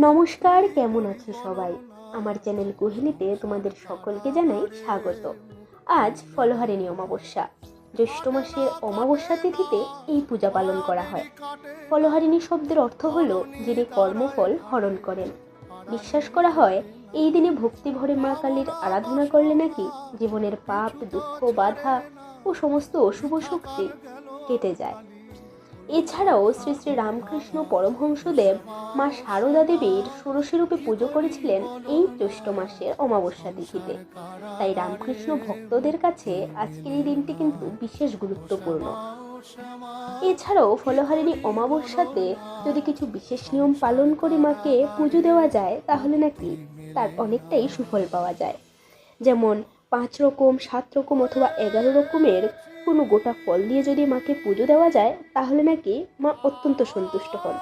নমস্কার, কেমন আছো সবাই? আমার চ্যানেল কুহেলিতে তোমাদের সকলকে জানাই স্বাগত। আজ ফলহারিণী অমাবস্যা। জ্যৈষ্ঠ মাসের অমাবস্যা তিথিতে এই পূজা পালন করা হয়। ফলহারিণী শব্দের অর্থ হলো যিনি কর্মফল হরণ করেন। বিশ্বাস করা হয় এই দিনে ভক্তি ভরে মা কালীর আরাধনা করলে নাকি জীবনের পাপ, দুঃখ, বাধা ও সমস্ত অশুভ শক্তি কেটে যায়। এছাড়াও শ্রী শ্রী রামকৃষ্ণ পরমহংসদেব মা সারদা দেবীর ষোড়শী রূপে পুজো করেছিলেন এই জ্যৈষ্ঠ মাসের অমাবস্যা তিথিতে। তাই রামকৃষ্ণ ভক্তদের কাছে আজকের এই দিনটি কিন্তু বিশেষ গুরুত্বপূর্ণ। এছাড়াও ফলহারিণী অমাবস্যাতে যদি কিছু বিশেষ নিয়ম পালন করে মাকে পুজো দেওয়া যায় তাহলে নাকি তার অনেকটাই সুফল পাওয়া যায়। যেমন 5 রকম, 7 রকম অথবা 11 রকমের কোনো গোটা ফল দিয়ে যদি মাকে পুজো দেওয়া যায় তাহলে নাকি মা অত্যন্ত সন্তুষ্ট হন।